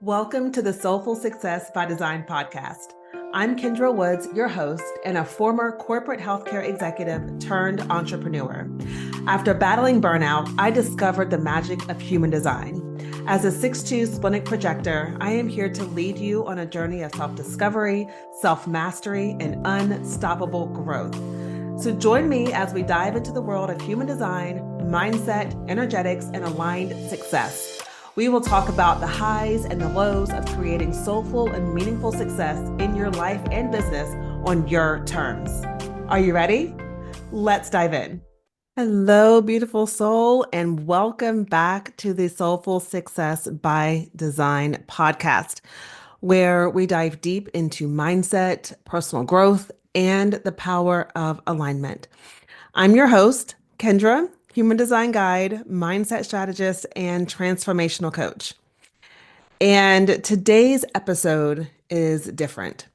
Welcome to the Soulful Success by Design podcast. I'm Kendra Woods, your host, and a former corporate healthcare executive turned entrepreneur. After battling burnout, I discovered the magic of human design. As a 6'2" splenic projector, I am here to lead you on a journey of self-discovery, self-mastery, and unstoppable growth. So join me as we dive into the world of human design, mindset, energetics, and aligned success. We will talk about the highs and the lows of creating soulful and meaningful success in your life and business on your terms. Are you ready? Let's dive in. Hello, beautiful soul, and welcome back to the Soulful Success by Design podcast, where we dive deep into mindset, personal growth, and the power of alignment. I'm your host, Kendra, human design guide, mindset strategist, and transformational coach. And today's episode is different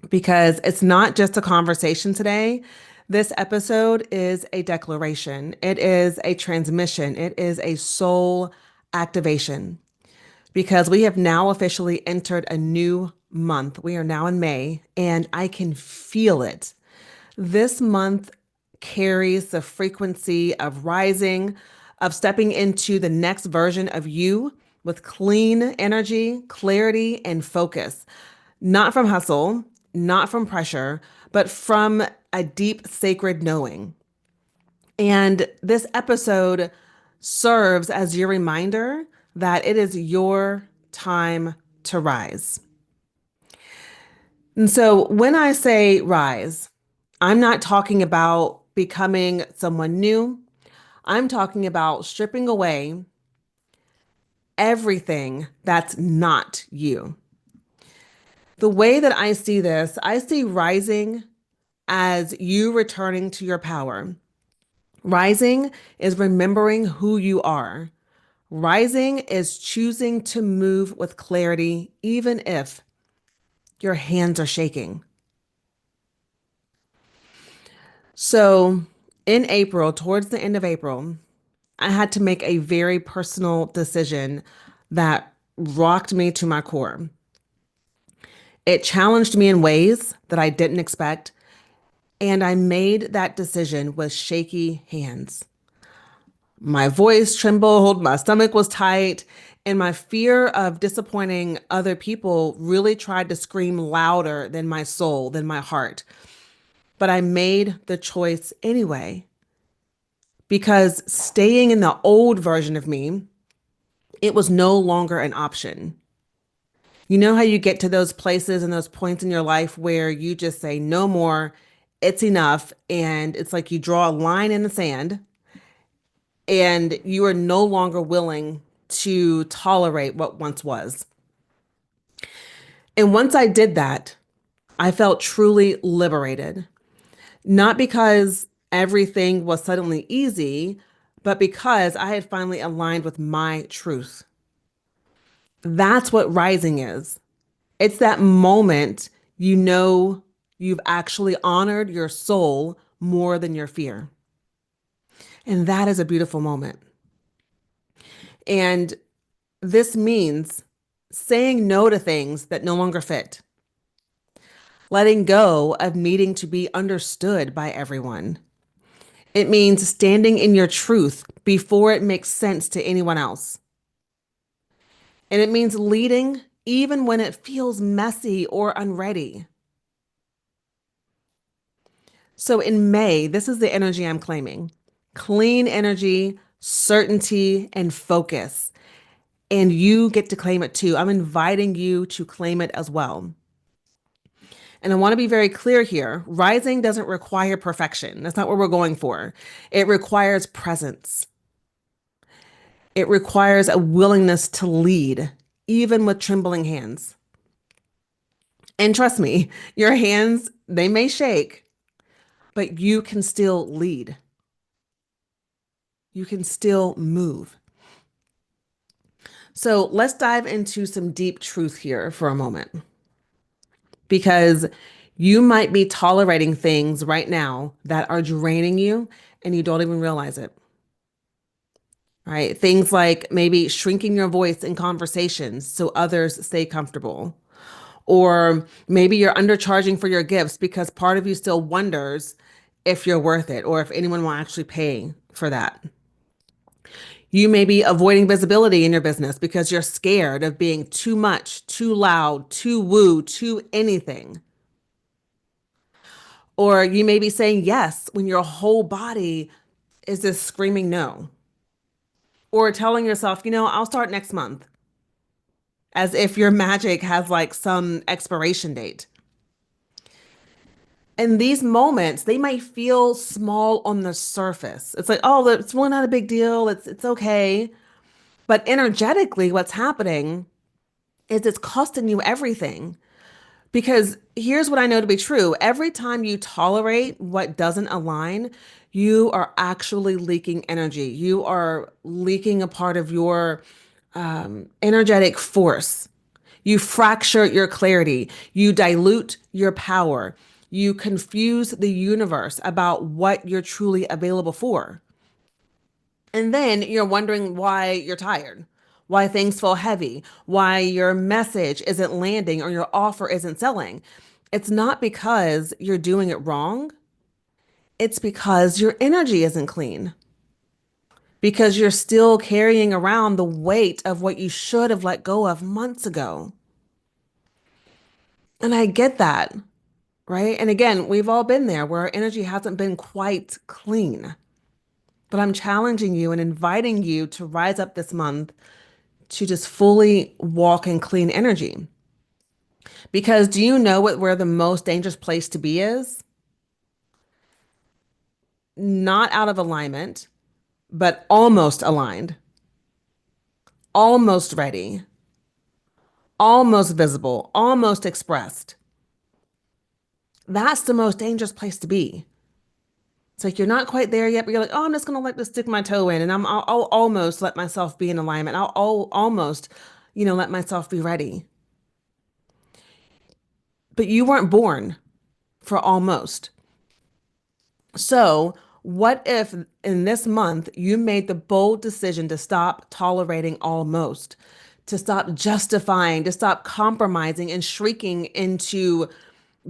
because it's not just a conversation today. This episode is a declaration. It is a transmission. It is a soul activation because we have now officially entered a new month. We are now in May, and I can feel it. This month carries the frequency of rising, of stepping into the next version of you with clean energy, clarity, and focus. Not from hustle, not from pressure, but from a deep sacred knowing. And this episode serves as your reminder that it is your time to rise. And so when I say rise, I'm not talking about becoming someone new. I'm talking about stripping away everything that's not you. The way that I see this, I see rising as you returning to your power. Rising is remembering who you are. Rising is choosing to move with clarity, even if your hands are shaking. So in April, towards the end of April, I had to make a very personal decision that rocked me to my core. It challenged me in ways that I didn't expect, and I made that decision with shaky hands. My voice trembled, my stomach was tight, and my fear of disappointing other people really tried to scream louder than my soul, than my heart. But I made the choice anyway, because staying in the old version of me, it was no longer an option. You know how you get to those places and those points in your life where you just say, no more, it's enough. And it's like you draw a line in the sand and you are no longer willing to tolerate what once was. And once I did that, I felt truly liberated. Not because everything was suddenly easy, but because I had finally aligned with my truth. That's what rising is. It's that moment you know you've actually honored your soul more than your fear. And that is a beautiful moment. And this means saying no to things that no longer fit, letting go of needing to be understood by everyone. It means standing in your truth before it makes sense to anyone else. And it means leading even when it feels messy or unready. So in May, this is the energy I'm claiming. Clean energy, certainty, and focus. And you get to claim it too. I'm inviting you to claim it as well. And I want to be very clear here. Rising doesn't require perfection. That's not what we're going for. It requires presence. It requires a willingness to lead, even with trembling hands. And trust me, your hands, they may shake, but you can still lead. You can still move. So let's dive into some deep truth here for a moment, because you might be tolerating things right now that are draining you and you don't even realize it. right? Things like maybe shrinking your voice in conversations so others stay comfortable. Or maybe you're undercharging for your gifts because part of you still wonders if you're worth it or if anyone will actually pay for that. You may be avoiding visibility in your business because you're scared of being too much, too loud, too woo, too anything. Or you may be saying yes when your whole body is just screaming no. Or telling yourself, I'll start next month, as if your magic has like some expiration date. And these moments, they might feel small on the surface. It's like, oh, it's really not a big deal. It's okay. But energetically, what's happening is it's costing you everything. Because here's what I know to be true. Every time you tolerate what doesn't align, you are actually leaking energy. You are leaking a part of your energetic force. You fracture your clarity. You dilute your power. You confuse the universe about what you're truly available for. And then you're wondering why you're tired, why things feel heavy, why your message isn't landing or your offer isn't selling. It's not because you're doing it wrong. It's because your energy isn't clean, because you're still carrying around the weight of what you should have let go of months ago. And I get that, right? And again, we've all been there where our energy hasn't been quite clean. But I'm challenging you and inviting you to rise up this month to just fully walk in clean energy. Because do you know where the most dangerous place to be is? Not out of alignment, but almost aligned, almost ready, almost visible, almost expressed. That's the most dangerous place to be. It's like you're not quite there yet, but you're like, oh, I'm just gonna let this stick my toe in, and I'll almost let myself be in alignment. I'll almost, let myself be ready. But you weren't born for almost. So, what if in this month you made the bold decision to stop tolerating almost, to stop justifying, to stop compromising and shrieking into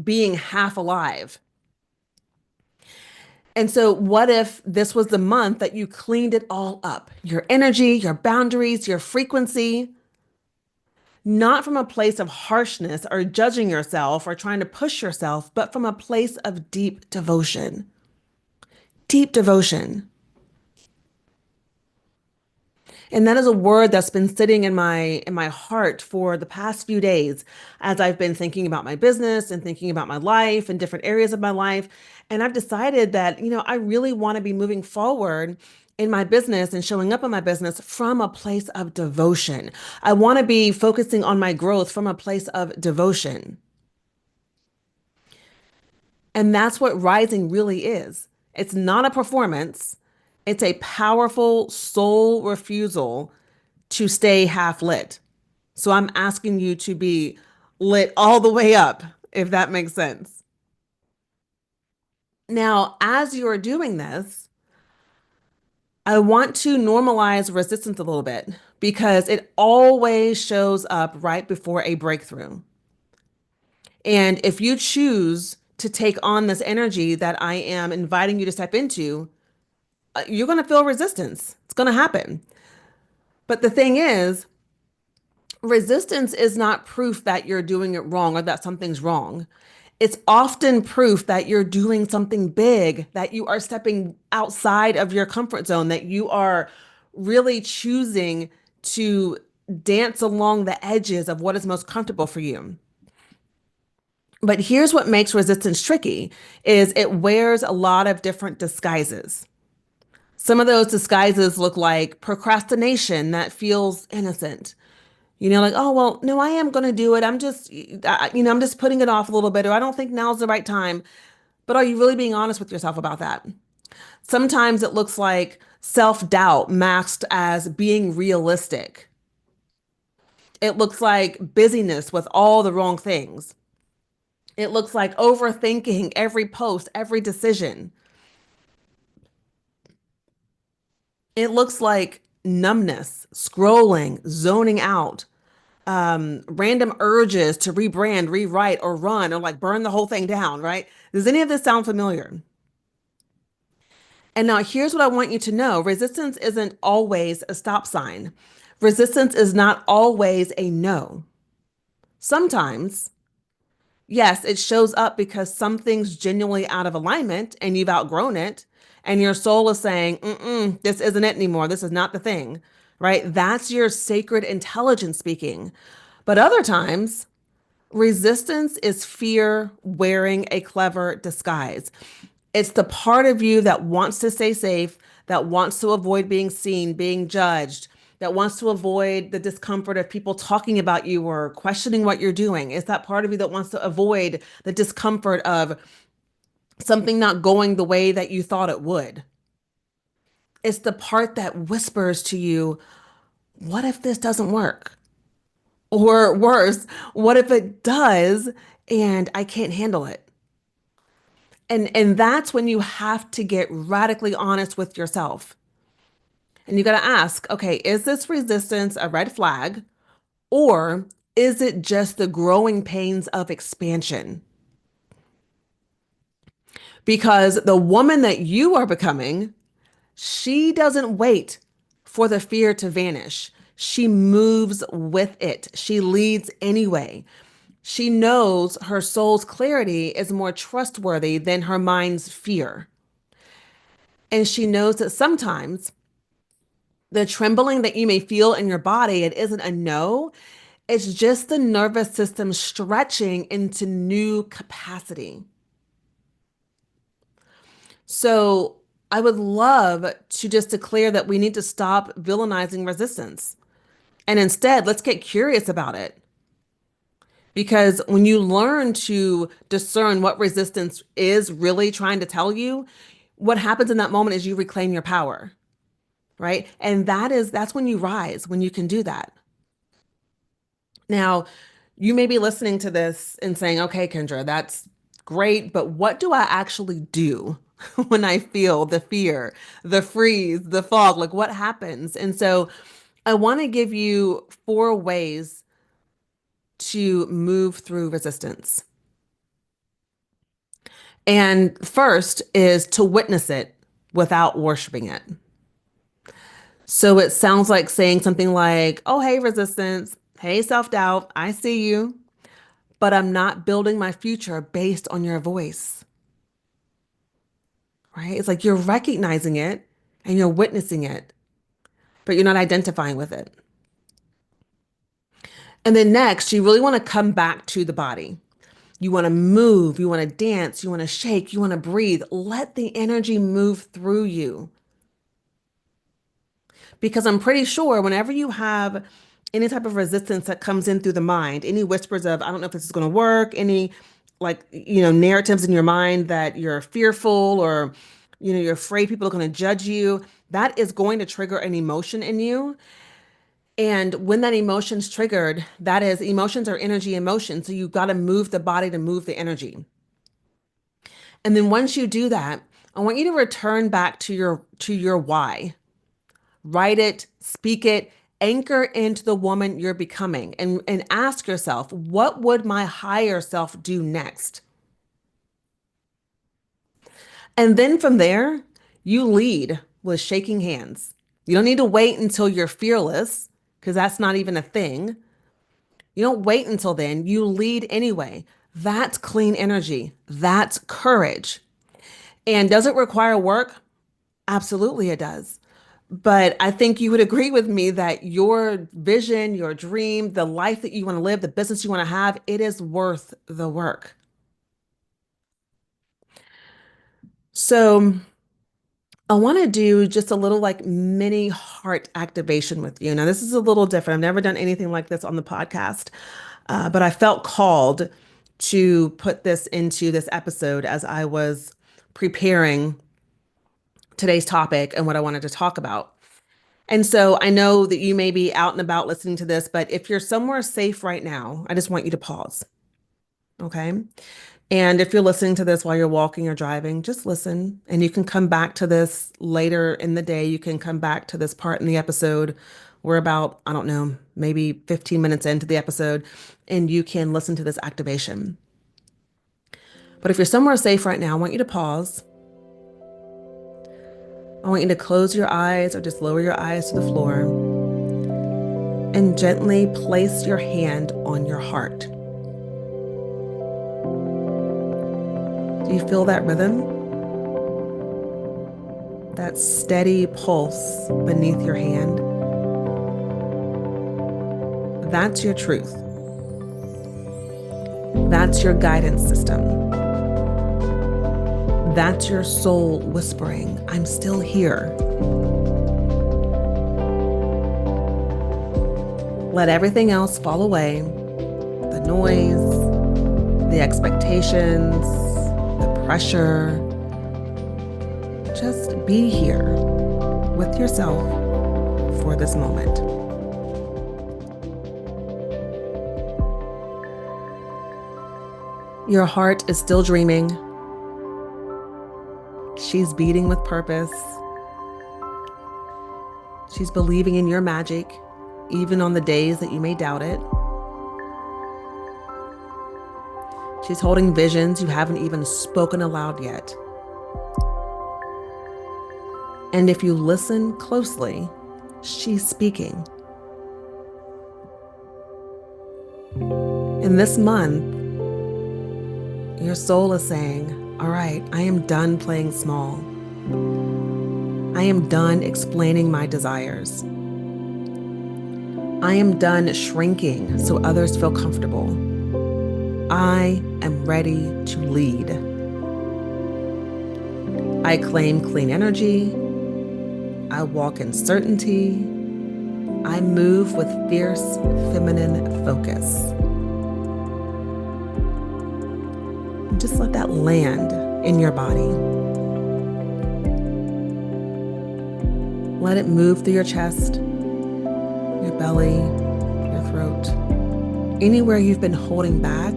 being half alive? And so, what if this was the month that you cleaned it all up? Your energy, your boundaries, your frequency, not from a place of harshness or judging yourself or trying to push yourself, but from a place of deep devotion. Deep devotion. And that is a word that's been sitting in my heart for the past few days as I've been thinking about my business and thinking about my life and different areas of my life. And I've decided that, I really want to be moving forward in my business and showing up in my business from a place of devotion. I want to be focusing on my growth from a place of devotion. And that's what rising really is. It's not a performance. It's a powerful soul refusal to stay half lit. So I'm asking you to be lit all the way up, if that makes sense. Now, as you are doing this, I want to normalize resistance a little bit because it always shows up right before a breakthrough. And if you choose to take on this energy that I am inviting you to step into, you're going to feel resistance. It's going to happen. But the thing is, resistance is not proof that you're doing it wrong or that something's wrong. It's often proof that you're doing something big, that you are stepping outside of your comfort zone, that you are really choosing to dance along the edges of what is most comfortable for you. But here's what makes resistance tricky is it wears a lot of different disguises. Some of those disguises look like procrastination that feels innocent. Like, oh, well, no, I am going to do it. I'm just putting it off a little bit, or I don't think now's the right time. But are you really being honest with yourself about that? Sometimes it looks like self-doubt masked as being realistic. It looks like busyness with all the wrong things. It looks like overthinking every post, every decision. It looks like numbness, scrolling, zoning out, random urges to rebrand, rewrite, or run, or like burn the whole thing down, right? Does any of this sound familiar? And now here's what I want you to know. Resistance isn't always a stop sign. Resistance is not always a no. Sometimes, yes, it shows up because something's genuinely out of alignment and you've outgrown it, and your soul is saying, this isn't it anymore. This is not the thing, right? That's your sacred intelligence speaking. But other times, resistance is fear wearing a clever disguise. It's the part of you that wants to stay safe, that wants to avoid being seen, being judged, that wants to avoid the discomfort of people talking about you or questioning what you're doing. It's that part of you that wants to avoid the discomfort of something not going the way that you thought it would. It's the part that whispers to you, what if this doesn't work? Or worse, what if it does and I can't handle it? And that's when you have to get radically honest with yourself. And you got to ask, okay, is this resistance a red flag or is it just the growing pains of expansion? Because the woman that you are becoming, she doesn't wait for the fear to vanish. She moves with it. She leads anyway. She knows her soul's clarity is more trustworthy than her mind's fear. And she knows that sometimes the trembling that you may feel in your body, it isn't a no, it's just the nervous system stretching into new capacity. So I would love to just declare that we need to stop villainizing resistance. And instead, let's get curious about it. Because when you learn to discern what resistance is really trying to tell you, what happens in that moment is you reclaim your power, right? And that's when you rise, when you can do that. Now, you may be listening to this and saying, okay, Kendra, that's great, but what do I actually do when I feel the fear, the freeze, the fog? Like what happens? And so I want to give you 4 ways to move through resistance. And first is to witness it without worshiping it. So it sounds like saying something like, oh, hey, resistance. Hey, self-doubt. I see you, but I'm not building my future based on your voice, right? It's like you're recognizing it and you're witnessing it, but you're not identifying with it. And then next, you really want to come back to the body. You want to move, you want to dance, you want to shake, you want to breathe. Let the energy move through you. Because I'm pretty sure whenever you have any type of resistance that comes in through the mind, any whispers of, I don't know if this is going to work, any narratives in your mind that you're fearful or, you're afraid people are going to judge you, that is going to trigger an emotion in you. And when that emotion's triggered, that is emotions are energy emotion. So you've got to move the body to move the energy. And then once you do that, I want you to return back to your why. Write it, speak it, anchor into the woman you're becoming and ask yourself, what would my higher self do next? And then from there, you lead with shaking hands. You don't need to wait until you're fearless because that's not even a thing. You don't wait until then. You lead anyway. That's clean energy. That's courage. And does it require work? Absolutely, it does. But I think you would agree with me that your vision, your dream, the life that you want to live, the business you want to have, it is worth the work. So I want to do just a little like mini heart activation with you. Now, this is a little different. I've never done anything like this on the podcast, but I felt called to put this into this episode as I was preparing today's topic and what I wanted to talk about. And so I know that you may be out and about listening to this, but if you're somewhere safe right now, I just want you to pause. Okay. And if you're listening to this while you're walking or driving, just listen. And you can come back to this later in the day. You can come back to this part in the episode. We're about, I don't know, maybe 15 minutes into the episode, and you can listen to this activation. But if you're somewhere safe right now, I want you to pause. I want you to close your eyes or just lower your eyes to the floor and gently place your hand on your heart. Do you feel that rhythm? That steady pulse beneath your hand? That's your truth. That's your guidance system. That's your soul whispering, I'm still here. Let everything else fall away. The noise, the expectations, the pressure. Just be here with yourself for this moment. Your heart is still dreaming. She's beating with purpose. She's believing in your magic, even on the days that you may doubt it. She's holding visions you haven't even spoken aloud yet. And if you listen closely, she's speaking. In this month, your soul is saying, all right, I am done playing small. I am done explaining my desires. I am done shrinking so others feel comfortable. I am ready to lead. I claim clean energy. I walk in certainty. I move with fierce feminine focus. Just let that land in your body. Let it move through your chest, your belly, your throat. Anywhere you've been holding back,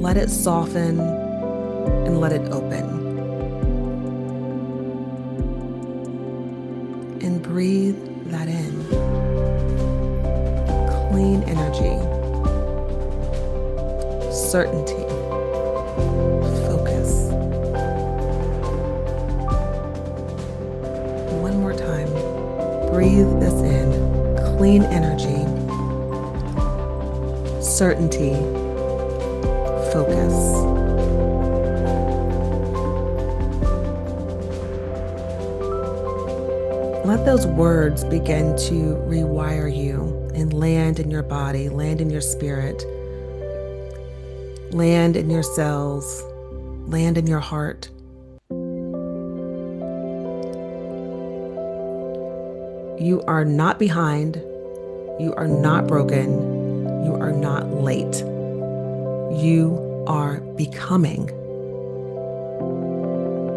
let it soften and let it open. And breathe that in. Clean energy, certainty. Focus. One more time. Breathe this in. Clean energy. Certainty. Focus. Let those words begin to rewire you and land in your body, land in your spirit. Land in your cells, land in your heart. You are not behind. You are not broken. You are not late. You are becoming.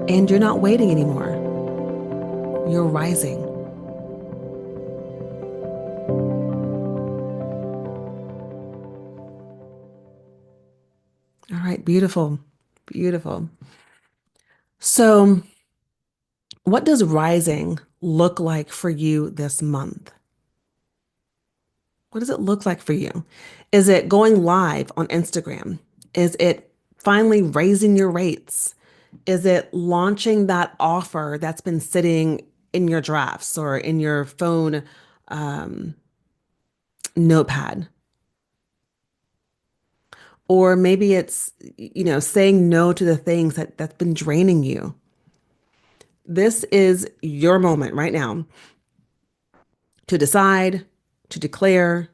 And you're not waiting anymore. You're rising. All right, beautiful, beautiful. So, what does rising look like for you this month? What does it look like for you? Is it going live on Instagram? Is it finally raising your rates? Is it launching that offer that's been sitting in your drafts or in your phone notepad? Or maybe it's, saying no to the things that's been draining you. This is your moment right now to decide, to declare,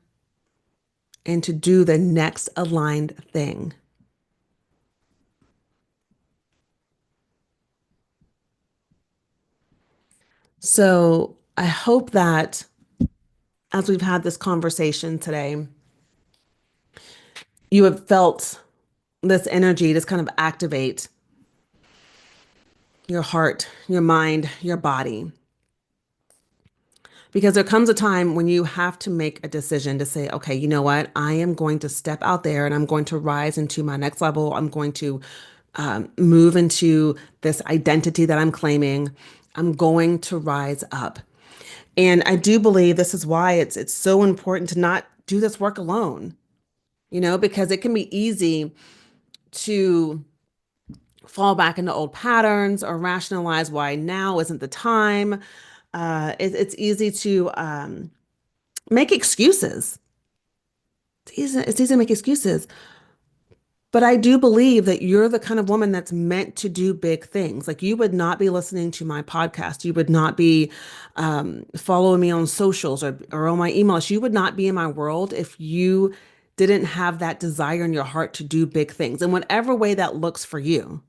and to do the next aligned thing. So I hope that as we've had this conversation today, you have felt this energy just kind of activate your heart, your mind, your body. Because there comes a time when you have to make a decision to say, okay, you know what? I am going to step out there and I'm going to rise into my next level. I'm going to move into this identity that I'm claiming. I'm going to rise up. And I do believe this is why it's so important to not do this work alone, because it can be easy to fall back into old patterns or rationalize why now isn't the time. It's easy to make excuses. It's easy to make excuses. But I do believe that you're the kind of woman that's meant to do big things. Like you would not be listening to my podcast. You would not be following me on socials or on my emails. You would not be in my world if you didn't have that desire in your heart to do big things in whatever way that looks for you.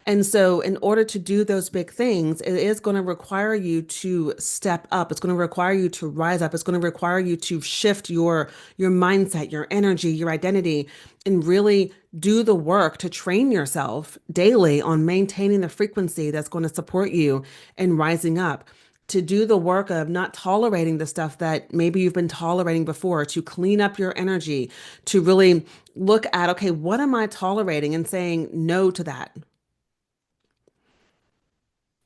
And so, in order to do those big things, it is going to require you to step up. It's going to require you to rise up. It's going to require you to shift your mindset, your energy, your identity, and really do the work to train yourself daily on maintaining the frequency that's going to support you in rising up. To do the work of not tolerating the stuff that maybe you've been tolerating before, to clean up your energy, to really look at, okay, what am I tolerating and saying no to that?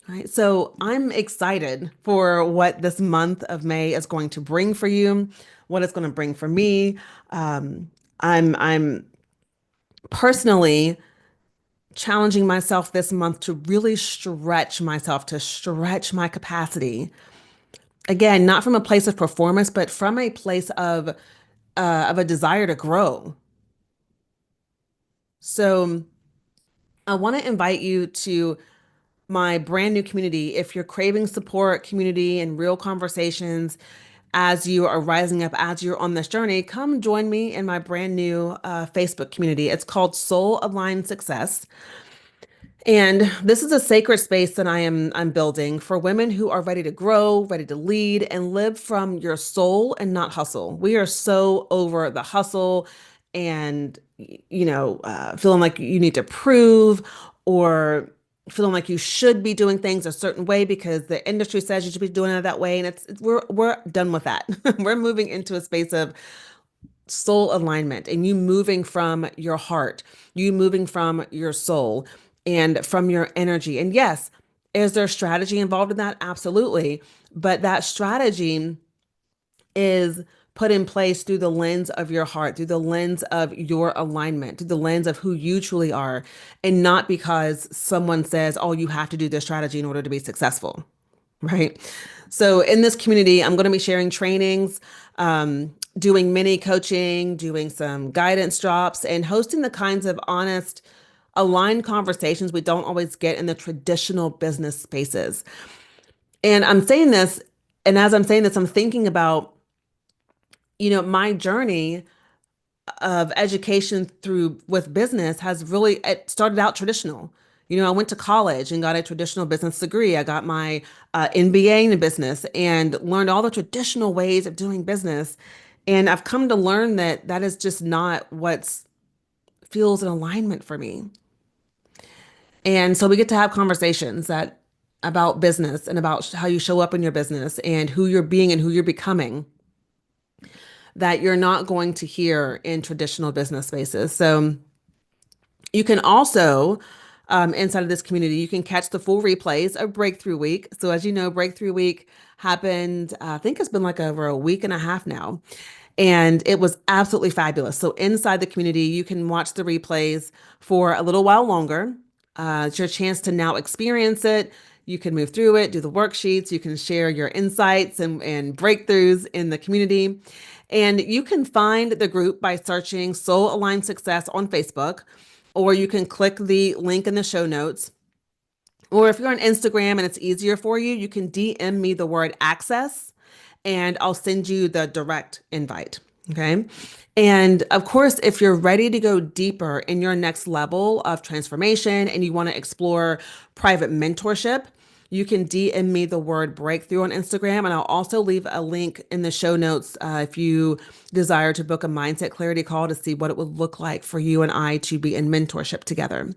Right. So I'm excited for what this month of May is going to bring for you, what it's going to bring for me. I'm personally challenging myself this month to really stretch myself, to stretch my capacity. Again, not from a place of performance, but from a place of a desire to grow. So I want to invite you to my brand new community. If you're craving support, community, and real conversations as you are rising up, as you're on this journey, come join me in my brand new Facebook community. It's called Soul Aligned Success. And this is a sacred space that I'm building for women who are ready to grow, ready to lead, and live from your soul and not hustle. We are so over the hustle and feeling like you need to prove or feeling like you should be doing things a certain way because the industry says you should be doing it that way. And we're done with that. We're moving into a space of soul alignment and you moving from your heart, you moving from your soul and from your energy. And yes, is there strategy involved in that? Absolutely. But that strategy is put in place through the lens of your heart, through the lens of your alignment, through the lens of who you truly are, and not because someone says, oh, you have to do this strategy in order to be successful. Right. So in this community, I'm going to be sharing trainings, doing mini coaching, doing some guidance drops, and hosting the kinds of honest, aligned conversations we don't always get in the traditional business spaces. And I'm saying this, and as I'm saying this, I'm thinking about, my journey of education through with business has really, it started out traditional. I went to college and got a traditional business degree. I got my MBA in business and learned all the traditional ways of doing business. And I've come to learn that that is just not what feels in alignment for me. And so we get to have conversations that about business and about how you show up in your business and who you're being and who you're becoming that you're not going to hear in traditional business spaces. So you can also, inside of this community, you can catch the full replays of Breakthrough Week. So as you know, Breakthrough Week happened, I think it's been like over a week and a half now. And it was absolutely fabulous. So inside the community, you can watch the replays for a little while longer. It's your chance to now experience it. You can move through it, do the worksheets. You can share your insights and breakthroughs in the community. And you can find the group by searching Soul Aligned Success on Facebook, or you can click the link in the show notes. Or if you're on Instagram and it's easier for you, you can DM me the word access and I'll send you the direct invite. Okay. And of course, if you're ready to go deeper in your next level of transformation and you want to explore private mentorship, you can DM me the word breakthrough on Instagram. And I'll also leave a link in the show notes if you desire to book a mindset clarity call to see what it would look like for you and I to be in mentorship together.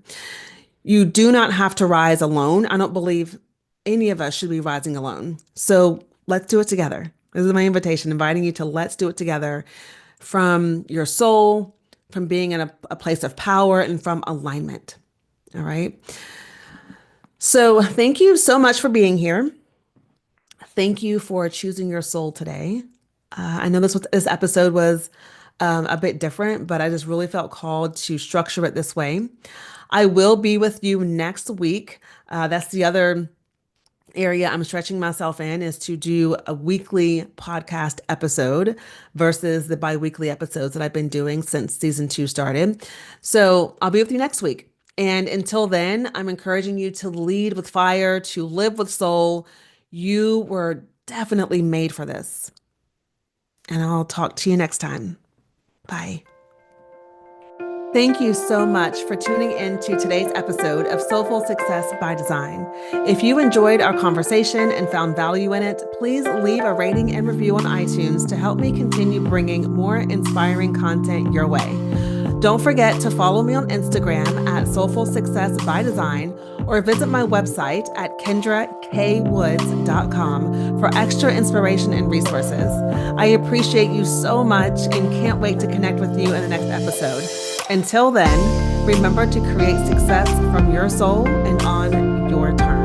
You do not have to rise alone. I don't believe any of us should be rising alone. So let's do it together. This is my invitation, inviting you to let's do it together from your soul, from being in a place of power, and from alignment. All right. So thank you so much for being here. Thank you for choosing your soul today. I know this episode was a bit different, but I just really felt called to structure it this way. I will be with you next week. That's the other area I'm stretching myself in, is to do a weekly podcast episode versus the bi-weekly episodes that I've been doing since season 2 started. So I'll be with you next week. And until then, I'm encouraging you to lead with fire, to live with soul. You were definitely made for this. And I'll talk to you next time. Bye. Thank you so much for tuning in to today's episode of Soulful Success by Design. If you enjoyed our conversation and found value in it, please leave a rating and review on iTunes to help me continue bringing more inspiring content your way. Don't forget to follow me on Instagram at Soulful Success by Design, or visit my website at kendrakWoods.com for extra inspiration and resources. I appreciate you so much and can't wait to connect with you in the next episode. Until then, remember to create success from your soul and on your terms.